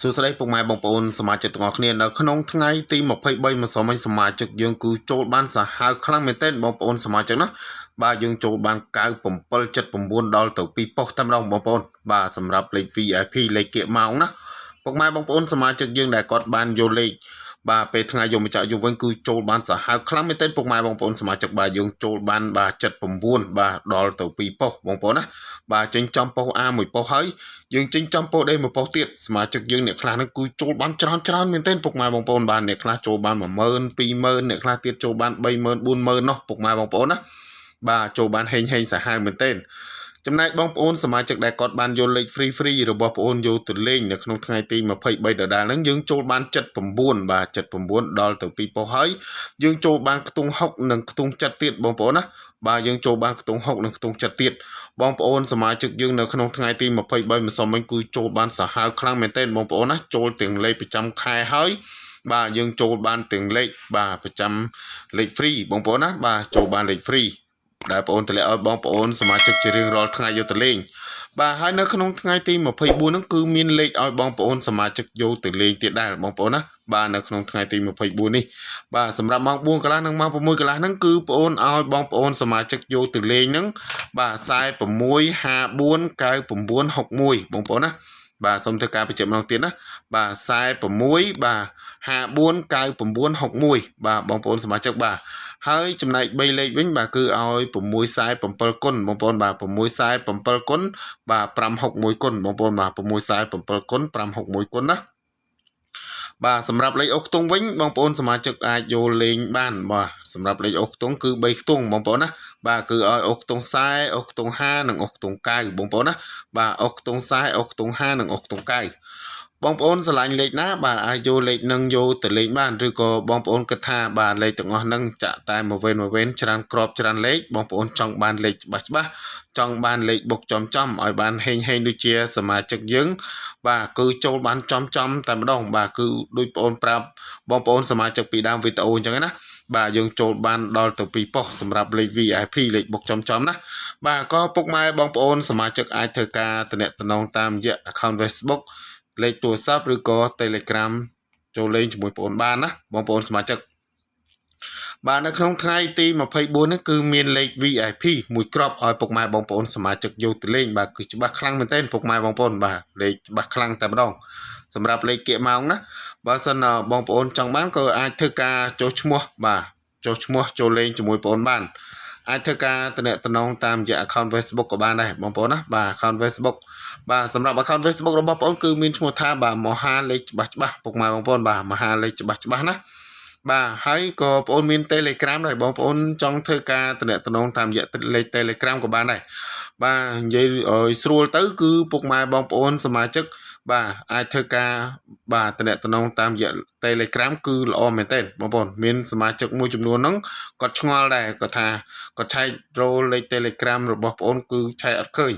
សួស្តីពុកម៉ែបងប្អូនសមាជិកទាំងអស់គ្នានៅក្នុងថ្ងៃទី23ម្សិលមិញសមាជិកយើងគឺចូលបានសាហាវខ្លាំងមែនទែនបងប្អូនសមាជិកណាបាទយើងចូលបាន97.9ដល់ទៅ2ប៉ុស្តិ៍តែម្ដងបងប្អូនបាទសម្រាប់លេខ VIP លេខគៀកម៉ោងណាពុកម៉ែបងប្អូនសមាជិកយើងដែលគាត់បានយកលេខបាទពេលថ្ងៃយកម្ចាស់យប់វិញគឺចូលបានសាហាវខ្លាំងមែនទែនពុកម៉ែបងប្អូនសមាជិកបាទយើងចូលបានបាទ79បាទដល់ទៅ2ប៉ុស្តិ៍បងប្អូនណាបាទចេញចំប៉ុស្តិ៍ A មួយប៉ុស្តិ៍ហើយយើងចេញចំប៉ុស្តិ៍ D មួយប៉ុស្តិ៍ទៀតសមាជិកយើងអ្នកខ្លះហ្នឹងគឺចូលបានច្រើនមែនទែនពុកម៉ែបងប្អូនបាទអ្នកខ្លះចូលបាន10000 20000អ្នកខ្លះទៀតចូលបាន30000 40000នោះពុកម៉ែបងប្អូនណាបាទចូលបានហេងសាហាវមែនទែនចំណែកបងប្អូនសមាជិកដែលគាត់បានយកលេខ free របស់បងប្អូនយកទៅលេងនៅក្នុងថ្ងៃទី23ដដែលហ្នឹងយើងចូលបាន79បាទ79ដល់ទៅ2ប៉ុស្តិ៍ហើយយើងចូលបានខ្ទង់6និងខ្ទង់7ទៀតបងប្អូនណាបាទយើងចូលបានខ្ទង់6និងខ្ទង់7ទៀតបងប្អូនសមាជិកយើងនៅក្នុងថ្ងៃទី23ម្សិលមិញគឺចូលបានសាហាវខ្លាំងមែនទែនបងប្អូនណាចូលទាំងលេខប្រចាំខែហើយបាទយើងចូលបានទាំងលេខបាទប្រចាំលេខ free បងប្អូនណាបាទចូលបានលេខ freeដែលបងប្អូនតម្លាក់ឲ្យបងប្អូនសមាជិកជារៀងរាល់ថ្ងៃយកទៅលេងបាទហើយនៅក្នុងថ្ងៃទី24ហ្នឹងគឺមានលេខឲ្យបងប្អូនសមាជិកយកទៅលេងទៀតដែរបងប្អូនណាបាទនៅក្នុងថ្ងៃទី24នេះបាទសម្រាប់ម៉ោង4កន្លះនិងម៉ោង6កន្លះហ្នឹងគឺបងប្អូនឲ្យបងប្អូនសមាជិកយកទៅលេងហ្នឹងបាទ46 54 99 61បងប្អូនណាបាទសូមធ្វើការបញ្ជាក់ម្ដងទៀតណាបាទ46បាទ54 99 61បាទបងប្អូនសមាជិកបាទហើយចំណែក3លេខវិញបាទគឺឲ្យ647គុណបងប្អូនបាទ647គុណបាទ561គុណបងប្អូនបាទ647គុណ561គុណណាបាទសម្រាប់លេខអុកខ្ទង់វិញបងប្អូនសមាជិកអាចយកលេងបានបាទសម្រាប់លេខអុកខ្ទង់គឺ3ខ្ទង់បងប្អូនណាបាទគឺឲ្យអុកខ្ទង់40អុកខ្ទង់50និងអុកខ្ទង់90បងប្អូនណាបាទអុកខ្ទង់40អុកខ្ទង់50និងអុកខ្ទង់90បងប្អូនឆ្លាញ់លេខណាបាទអាចយកលេខនឹងយកទៅលេងបានឬក៏បងប្អូនគិតថាបាទលេខទាំងអស់ហ្នឹងចាក់តែមួយវេនច្រើនក្របច្រើនលេខបងប្អូនចង់បានលេខច្បាស់ចង់បានលេខបុកចំឲ្យបានហេងដូចជាសមាជិកយើងបាទគឺចូលបានចំតែម្ដងបាទគឺដូចបងប្អូនប្រាប់បងប្អូនសមាជិកពីដើមវីដេអូអញ្ចឹងណាបាទយើងចូលបានដល់ទៅ2ប៉ុស្តិ៍សម្រាប់លេខ VIP លេខបុកចំណាបាទក៏ពុកម៉ែបងប្អូនសមាជិកអាចធ្វើការទំនាក់ទំនងតាមរយៈ account Facebook លេខទូរស័ព្ទឬក៏ Telegram ចូលលេងជាមួយបងប្អូនបានណាបងប្អូនសមាជិកបាទនៅក្នុងថ្ងៃទី24នេះគឺមានលេខ VIP មួយគ្រាប់ឲ្យពុកម៉ែបងប្អូនសមាជិកយកទៅលេងបាទគឺច្បាស់ខ្លាំងមែនទែនពុកម៉ែបងប្អូនបាទលេខច្បាស់ខ្លាំងតែម្ដងសម្រាប់លេខគៀកម៉ោងណាបើសិនបងប្អូនចង់បានក៏អាចធ្វើការចុះឈ្មោះបាទចុះឈ្មោះចូលលេងជាមួយបងប្អូនបានអាចធ្វើការទំនាក់ទំនងតាមរយៈ account Facebook ក៏បានដែរបងប្អូនណាបាទ account Facebook បាទសម្រាប់ account Facebook របស់បងប្អូនគឺមានឈ្មោះថាបាទមហាលេខច្បាស់ពុកម៉ែបងប្អូនបាទមហាលេខច្បាស់ណាបាទហើយក៏បងប្អូនមាន Telegram ដែរបងប្អូនចង់ធ្វើការទំនាក់ទំនងតាមរយៈលេខ Telegram ក៏បានដែរបាទនិយាយឲ្យស្រួលទៅគឺពុកម៉ែបងប្អូនសមាជិកបាទអាចធ្វើការបាទទំនាក់ទំនងតាមរយៈ Telegram គឺល្អមែនទែនបងប្អូនមានសមាជិកមួយចំនួនហ្នឹងគាត់ឆ្ងល់ដែរគាត់ថាគាត់ឆែករកលេខ Telegram របស់បងប្អូនគឺឆែកអត់ឃើញ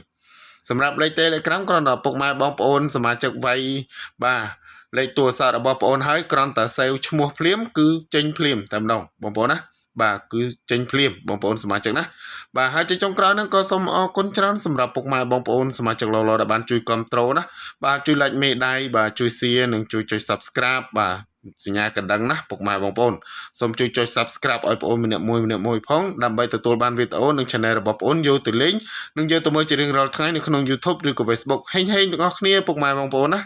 សម្រាប់លេខ Telegram គ្រាន់តែពុកម៉ែបងប្អូនសមាជិកវាយបាទលេខទូរស័ព្ទរបស់បងប្អូនហើយគ្រាន់តែសេវឈ្មោះភ្លាមគឺចេញភ្លាមតែម្ដងបងប្អូនណាបាទគឺចេញភ្លាមបងប្អូនសមាជិកណាបាទហើយជាចុងក្រោយហ្នឹងក៏សូមអរគុណច្រើនសម្រាប់ពុកម៉ែបងប្អូនសមាជិកល្អៗដែលបានជួយគ្រប់គ្រងណាបាទជួយ like មេដៃបាទជួយ share និងជួយចុច subscribe បាទសញ្ញាកណ្ដឹងណាពុកម៉ែបងប្អូនសូមជួយចុច subscribe ឲ្យបងប្អូនម្នាក់មួយផងដើម្បីទទួលបានវីដេអូនិង channel របស់បងប្អូនយកទៅលេងនិងយកទៅមើលជារៀងរាល់ថ្ងៃនៅក្នុង YouTube ឬក៏ Facebook ហេងទាំងអស់គ្នាពុកម៉ែបងប្អូនណា